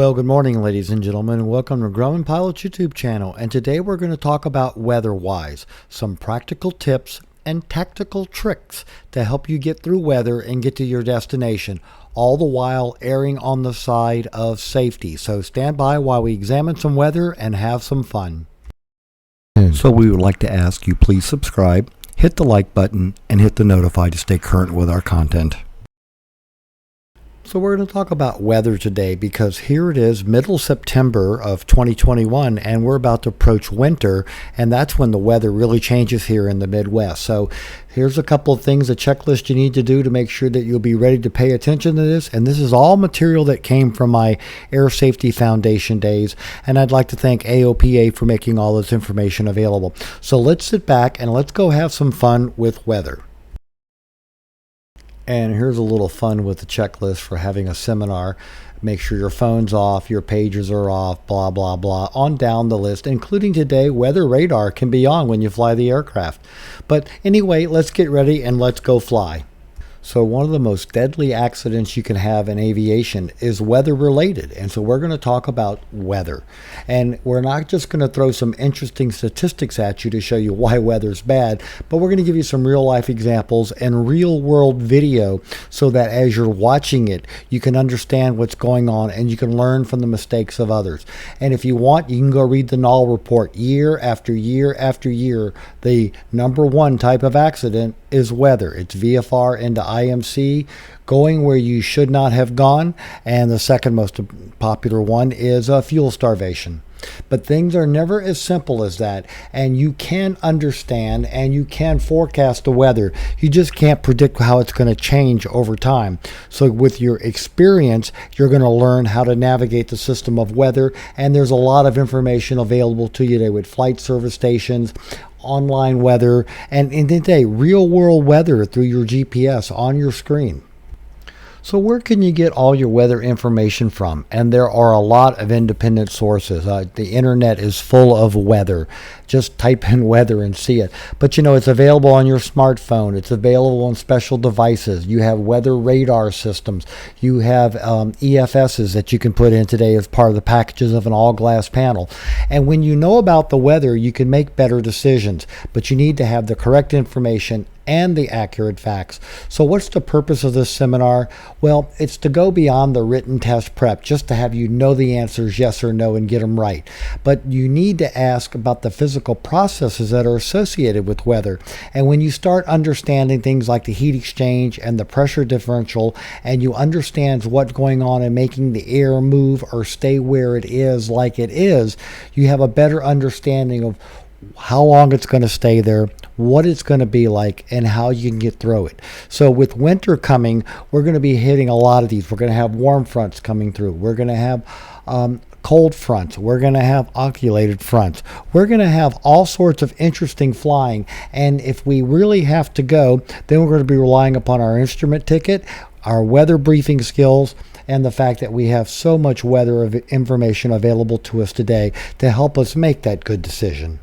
Well, good morning, ladies and gentlemen, and welcome to Grumman Pilot's YouTube channel. And today we're going to talk about weather-wise, some practical tips and tactical tricks to help you get through weather and get to your destination, all the while erring on the side of safety. So stand by while we examine some weather and have some fun. So we would like to ask you please subscribe, hit the like button, and hit the notify to stay current with our content. So we're going to talk about weather today because here it is, middle September of 2021, and we're about to approach winter, and that's when the weather really changes here in the Midwest. So here's a couple of things, a checklist you need to do to make sure that you'll be ready to pay attention to this. And this is all material that came from my Air Safety Foundation days, and I'd like to thank AOPA for making all this information available. So let's sit back and let's go have some fun with weather. And here's a little fun with the checklist for having a seminar. Make sure your phone's off, your pagers are off, blah, blah, blah, on down the list, including today, weather radar can be on when you fly the aircraft. But anyway, let's get ready and let's go fly. So one of the most deadly accidents you can have in aviation is weather related. And so we're going to talk about weather. And we're not just going to throw some interesting statistics at you to show you why weather's bad, but we're going to give you some real life examples and real world video so that as you're watching it, you can understand what's going on and you can learn from the mistakes of others. And if you want, you can go read the Null report year after year after year. The number one type of accident is weather. It's VFR into IMC, going where you should not have gone, and the second most popular one is fuel starvation. But things are never as simple as that, and you can understand and you can forecast the weather. You just can't predict how it's going to change over time. So with your experience, you're going to learn how to navigate the system of weather, and there's a lot of information available to you today with flight service stations, online weather, and in today, real world weather through your GPS on your screen. So where can you get all your weather information from? And there are a lot of independent sources. The internet is full of weather. Just type in weather and see it. But you know, it's available on your smartphone. It's available on special devices. You have weather radar systems. You have EFSs that you can put in today as part of the packages of an all-glass panel. And when you know about the weather, you can make better decisions. But you need to have the correct information and the accurate facts. So what's the purpose of this seminar? Well, it's to go beyond the written test prep, just to have you know the answers yes or no and get them right. But you need to ask about the physical processes that are associated with weather. And when you start understanding things like the heat exchange and the pressure differential, and you understand what's going on in making the air move or stay where it is like it is, you have a better understanding of how long it's going to stay there, what it's going to be like, and how you can get through it. So with winter coming, we're going to be hitting a lot of these. We're going to have warm fronts coming through. We're going to have cold fronts. We're going to have oculated fronts. We're going to have all sorts of interesting flying. And if we really have to go, then we're going to be relying upon our instrument ticket, our weather briefing skills, and the fact that we have so much weather information available to us today to help us make that good decision.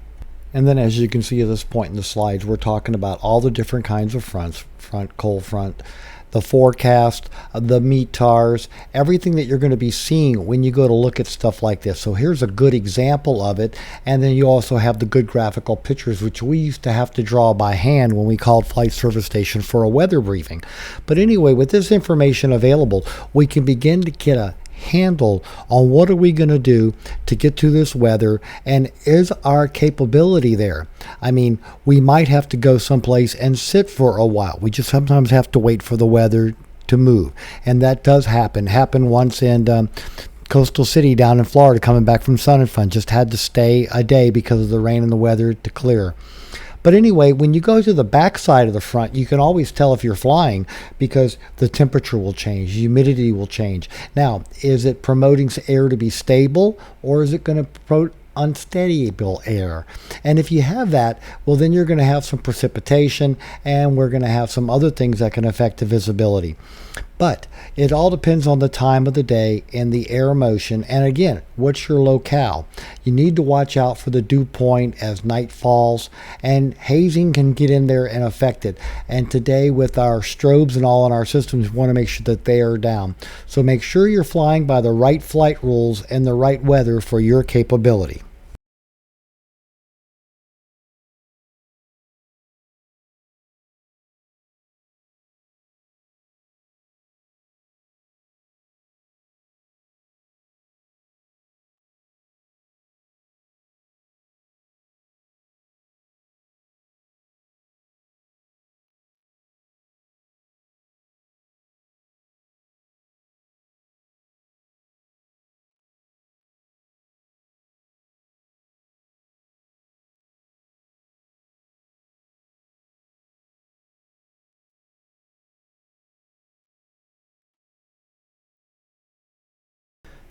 And then as you can see at this point in the slides, we're talking about all the different kinds of fronts, front, cold front, the forecast, the METARs, everything that you're going to be seeing when you go to look at stuff like this. So here's a good example of it. And then you also have the good graphical pictures, which we used to have to draw by hand when we called flight service station for a weather briefing. But anyway, with this information available, we can begin to get a handle on what are we going to do to get to this weather, and is our capability there? I mean, we might have to go someplace and sit for a while. We just sometimes have to wait for the weather to move, and that does happen. Happened once in Coastal City down in Florida, coming back from Sun and Fun. Just had to stay a day because of the rain and the weather to clear. But anyway, when you go to the back side of the front, you can always tell if you're flying because the temperature will change, humidity will change. Now, is it promoting air to be stable, or is it going to promote unstable air? And if you have that, well, then you're going to have some precipitation, and we're going to have some other things that can affect the visibility. But it all depends on the time of the day and the air motion. And again, what's your locale? You need to watch out for the dew point as night falls, and hazing can get in there and affect it. And today, with our strobes and all in our systems, we want to make sure that they are down. So make sure you're flying by the right flight rules and the right weather for your capability.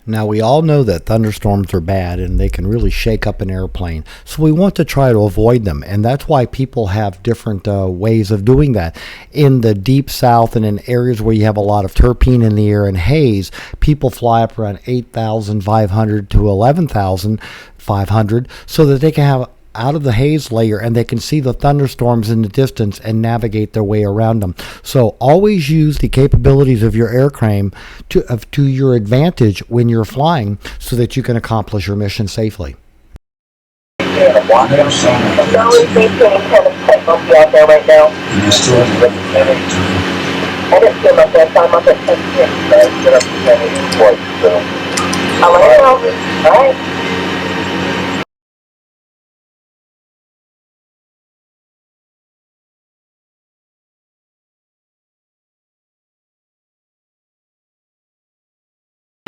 Now, we all know that thunderstorms are bad and they can really shake up an airplane. So, we want to try to avoid them. And that's why people have different ways of doing that. In the deep south and in areas where you have a lot of terpene in the air and haze, people fly up around 8,500 to 11,500 so that they can have out of the haze layer and they can see the thunderstorms in the distance and navigate their way around them. So always use the capabilities of your aircraft to your advantage when you're flying so that you can accomplish your mission safely. It's always maintaining kind of tight monkey out there right now. I didn't see him up there, so I'm up at 10-6. Get up to 10 twice, so. I'll let you know. Alright.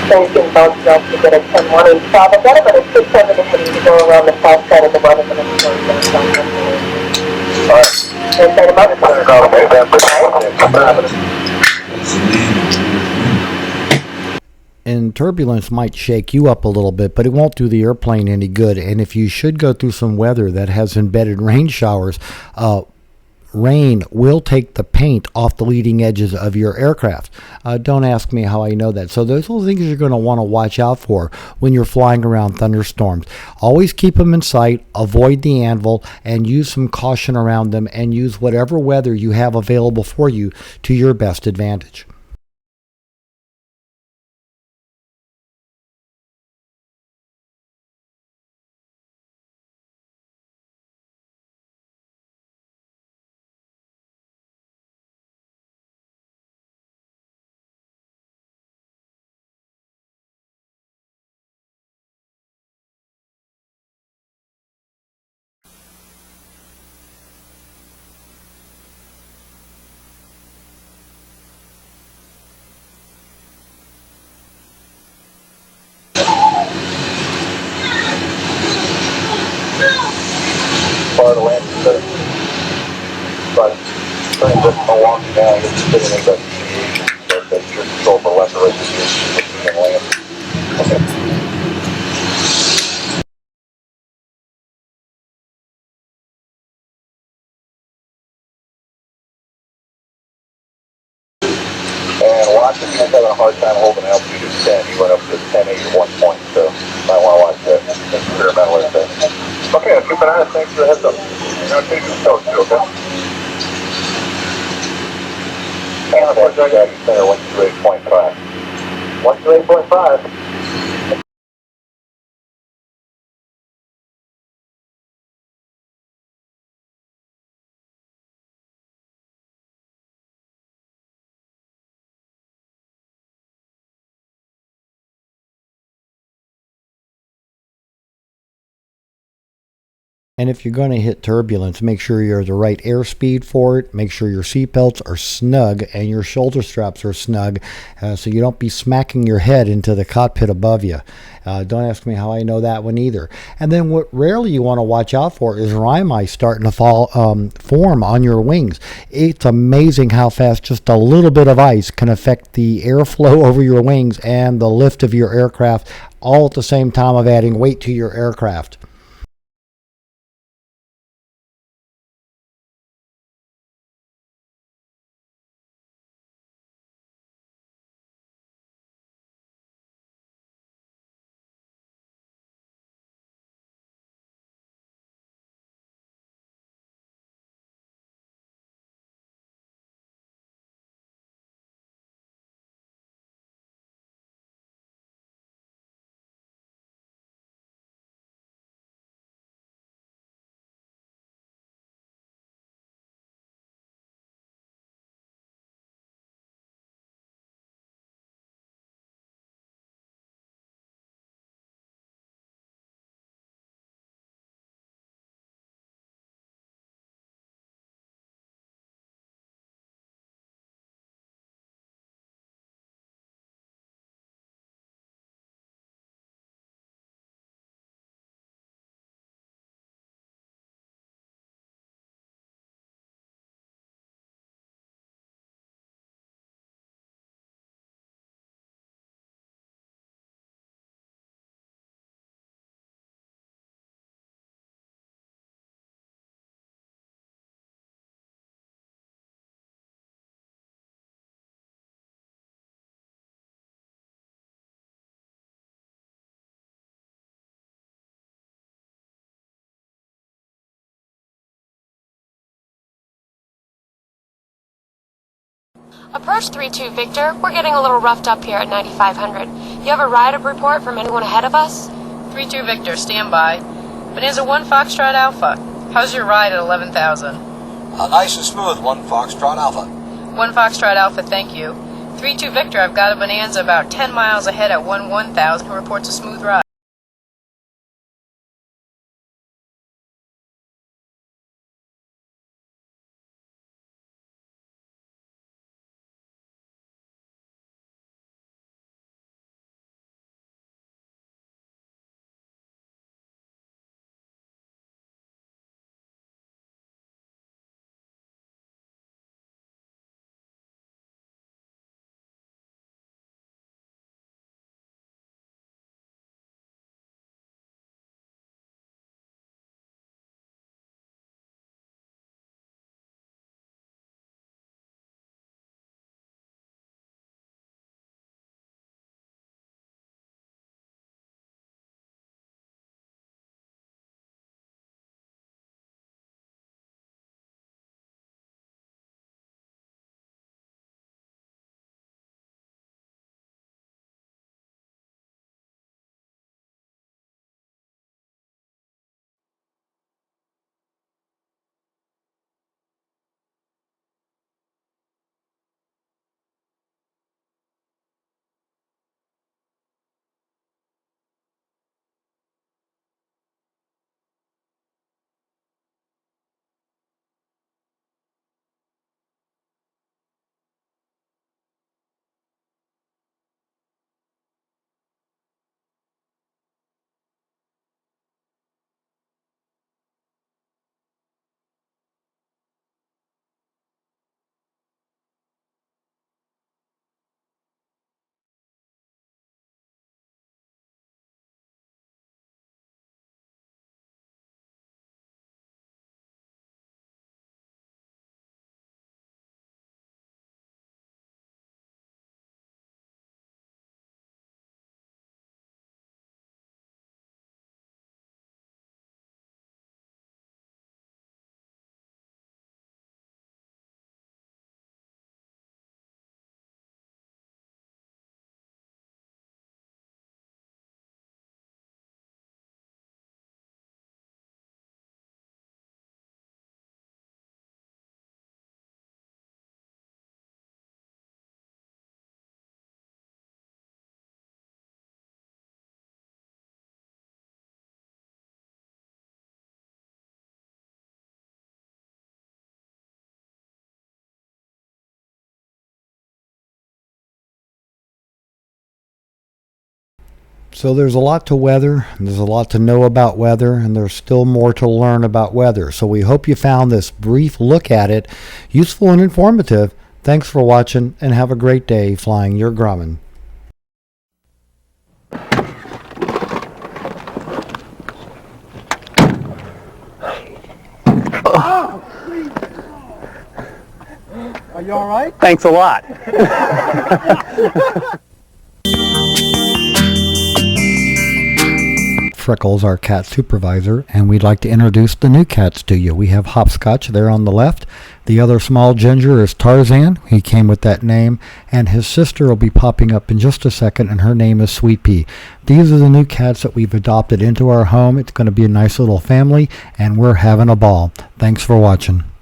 So he's getting bounced off to get a 10-185. I've got about a 6-7 heading to go around the south side of the bottom of the Alright. Inside him up. And turbulence might shake you up a little bit, but it won't do the airplane any good. And if you should go through some weather that has embedded rain showers, rain will take the paint off the leading edges of your aircraft. Don't ask me how I know that. So those are the things you're going to want to watch out for when you're flying around thunderstorms. Always keep them in sight, avoid the anvil, and use some caution around them, and use whatever weather you have available for you to your best advantage. Part of the land is but turning this along down, it's sitting in investigation, so that's your control for lesser registration in land. Okay. And Washington is having a hard time holding altitude at 10. He went up to 10 8 at one point, so might want to watch that. Experimental right there. Okay, I'll keep an eye on it. Thanks for the heads up. Now take the coach, okay? And the first guy center 128.5. 128.5. And if you're going to hit turbulence, make sure you're the right airspeed for it. Make sure your seatbelts are snug and your shoulder straps are snug so you don't be smacking your head into the cockpit above you. Don't ask me how I know that one either. And then what rarely you want to watch out for is rime ice starting to form on your wings. It's amazing how fast just a little bit of ice can affect the airflow over your wings and the lift of your aircraft, all at the same time of adding weight to your aircraft. Approach 3-2 Victor. We're getting a little roughed up here at 9500. You have a ride-up report from anyone ahead of us? 3-2 Victor, stand by. Bonanza 1 Foxtrot Alpha. How's your ride at 11,000? Nice and smooth, 1 Foxtrot Alpha. 1 Foxtrot Alpha, thank you. 3-2 Victor, I've got a Bonanza about 10 miles ahead at 1,000 who reports a smooth ride. So there's a lot to weather, and there's a lot to know about weather, and there's still more to learn about weather. So we hope you found this brief look at it useful and informative. Thanks for watching, and have a great day flying your Grumman. Are you all right? Thanks a lot. Freckles, our cat supervisor, and we'd like to introduce the new cats to you. We have Hopscotch there on the left. The other small ginger is Tarzan. He came with that name, and his sister will be popping up in just a second, and her name is Sweet Pea. These are the new cats that we've adopted into our home. It's going to be a nice little family, and we're having a ball. Thanks for watching.